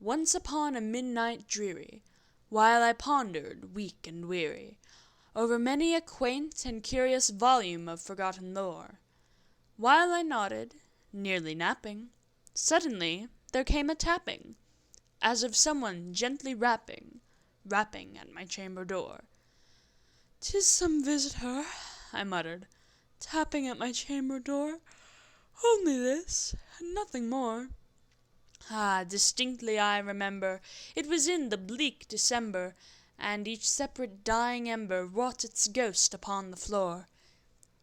Once upon a midnight dreary, while I pondered, weak and weary, over many a quaint and curious volume of forgotten lore, while I nodded, nearly napping, suddenly there came a tapping, as of someone gently rapping at my chamber door. "'Tis some visitor," I muttered, "tapping at my chamber door. Only this, and nothing more." Ah, distinctly I remember, it was in the bleak December, and each separate dying ember wrought its ghost upon the floor.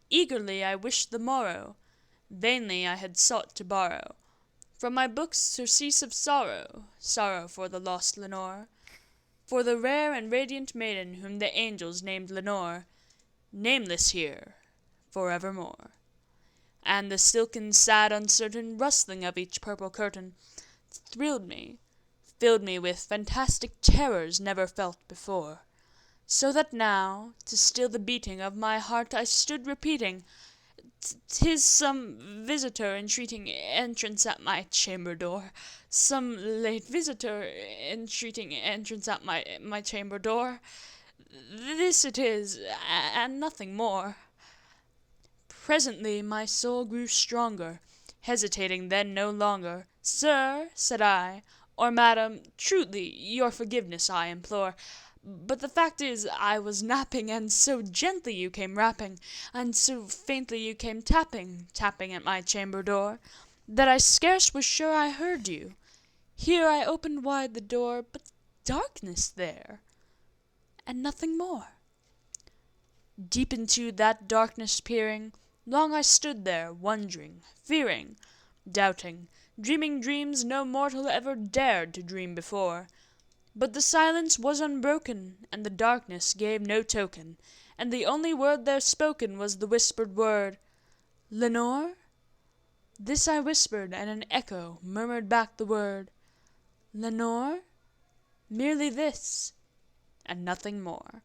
Eagerly I wished the morrow, vainly I had sought to borrow from my books surcease of sorrow, sorrow for the lost Lenore, for the rare and radiant maiden whom the angels named Lenore, nameless here forevermore. And the silken, sad, uncertain rustling of each purple curtain thrilled me, filled me with fantastic terrors never felt before, so that now, to still the beating of my heart, I stood repeating, "'Tis some visitor entreating entrance at my chamber door, some late visitor entreating entrance at my chamber door. This it is, and nothing more." Presently my soul grew stronger, hesitating then no longer. "Sir," said I, "or madam, truly your forgiveness I implore, but the fact is I was napping, and so gently you came rapping, and so faintly you came tapping at my chamber door, that I scarce was sure I heard you. Here I opened wide the door, but darkness there, and nothing more." Deep into that darkness peering, long I stood there, wondering, fearing, doubting, dreaming dreams no mortal ever dared to dream before. But the silence was unbroken, and the darkness gave no token, and the only word there spoken was the whispered word, "Lenore?" This I whispered, and an echo murmured back the word, "Lenore?" Merely this, and nothing more.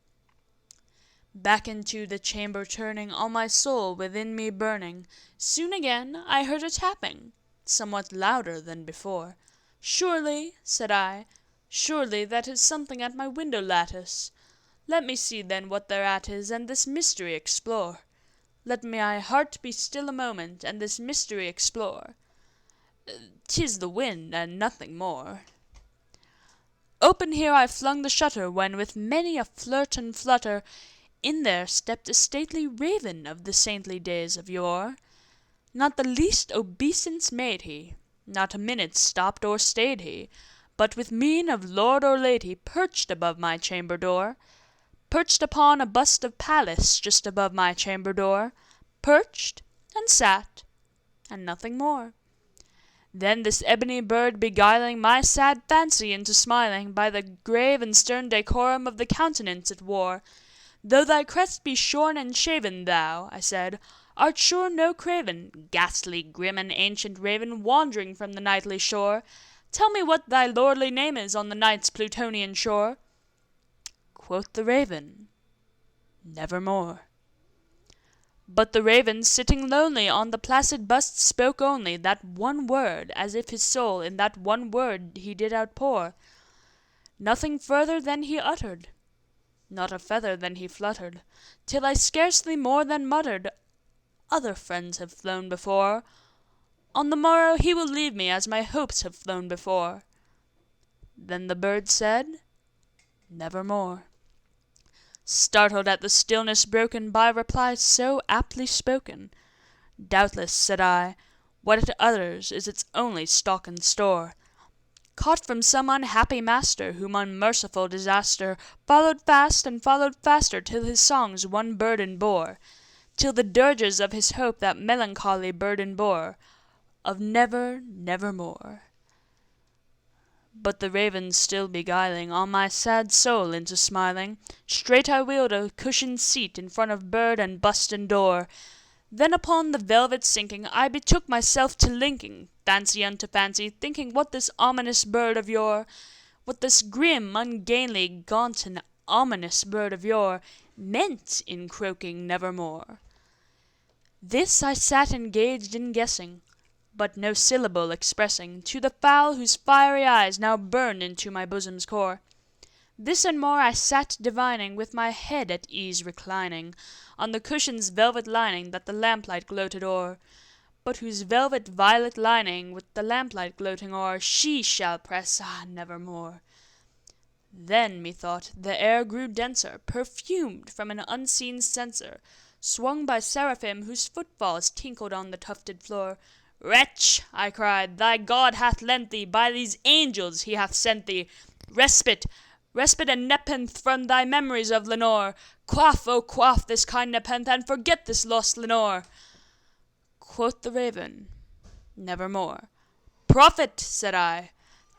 Back into the chamber turning, all my soul within me burning, soon again I heard a tapping, somewhat louder than before. "Surely," said I, "surely that is something at my window lattice. Let me see then what thereat is, and this mystery explore. Let my heart be still a moment, and this mystery explore. 'Tis the wind, and nothing more." Open here I flung the shutter, when with many a flirt and flutter in there stepped a stately raven of the saintly days of yore. Not the least obeisance made he, not a minute stopped or stayed he, but with mien of lord or lady perched above my chamber door, perched upon a bust of Pallas just above my chamber door, perched and sat, and nothing more. Then this ebony bird beguiling my sad fancy into smiling, by the grave and stern decorum of the countenance it wore, "Though thy crest be shorn and shaven, thou," I said, "art sure no craven, ghastly, grim, and ancient raven, wandering from the nightly shore. Tell me what thy lordly name is on the night's Plutonian shore." Quoth the raven, "Nevermore." But the raven, sitting lonely on the placid bust, spoke only that one word, as if his soul in that one word he did outpour. Nothing further then he uttered, not a feather then he fluttered, till I scarcely more than muttered, "Other friends have flown before. On the morrow he will leave me as my hopes have flown before." Then the bird said, "Nevermore." Startled at the stillness broken by reply so aptly spoken, "Doubtless," said I, "what it utters is its only stock and store, caught from some unhappy master, whom unmerciful disaster followed fast and followed faster, till his songs one burden bore, till the dirges of his hope that melancholy burden bore, of never, nevermore." But the raven still beguiling all my sad soul into smiling, straight I wheeled a cushioned seat in front of bird and bust and door. Then upon the velvet sinking, I betook myself to linking fancy unto fancy, thinking what this ominous bird of yore, what this grim, ungainly, gaunt, and ominous bird of yore, meant in croaking "Nevermore." This I sat engaged in guessing, but no syllable expressing, to the fowl whose fiery eyes now burned into my bosom's core. This and more I sat divining, with my head at ease reclining, on the cushion's velvet lining that the lamplight gloated o'er, but whose velvet violet lining, with the lamplight gloating o'er, she shall press, nevermore. Then, methought, the air grew denser, perfumed from an unseen censer, swung by seraphim whose footfalls tinkled on the tufted floor. "Wretch," I cried, "thy God hath lent thee, by these angels he hath sent thee, respite and nepenthe from thy memories of Lenore. Quaff, oh quaff this kind nepenthe, and forget this lost Lenore." Quoth the raven, "Nevermore." "Prophet," said I,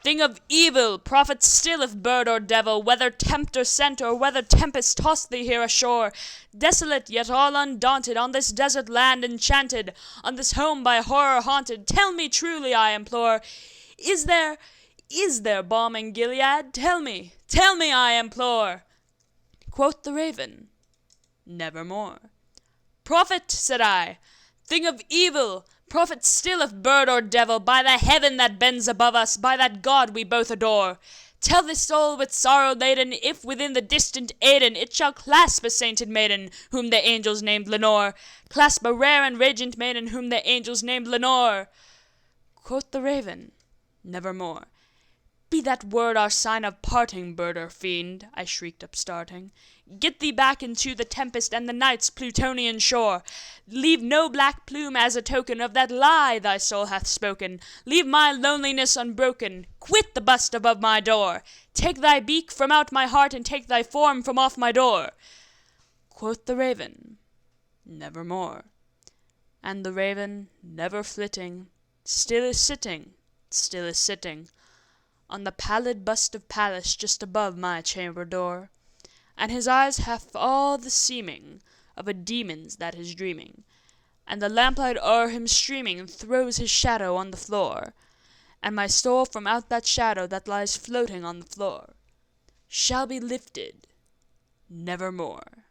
"thing of evil, prophet still if bird or devil, whether tempter sent or whether tempest tossed thee here ashore, desolate yet all undaunted, on this desert land enchanted, on this home by horror haunted, tell me truly, I implore, is there balm in Gilead? Tell me, I implore." Quoth the raven, "Nevermore." "Prophet," said I, "thing of evil, prophet still if bird or devil, by the heaven that bends above us, by that God we both adore, tell this soul with sorrow laden, if within the distant Aidenn it shall clasp a sainted maiden, whom the angels named Lenore, clasp a rare and radiant maiden, whom the angels named Lenore." Quoth the raven, "Nevermore." "Be that word our sign of parting, bird or fiend," I shrieked upstarting. "Get thee back into the tempest and the night's Plutonian shore. Leave no black plume as a token of that lie thy soul hath spoken. Leave my loneliness unbroken. Quit the bust above my door. Take thy beak from out my heart, and take thy form from off my door." Quoth the raven, "Nevermore." And the raven, never flitting, still is sitting, on the pallid bust of Pallas just above my chamber door, and his eyes have all the seeming of a demon's that is dreaming, and the lamplight o'er him streaming throws his shadow on the floor, and my soul from out that shadow that lies floating on the floor shall be lifted nevermore.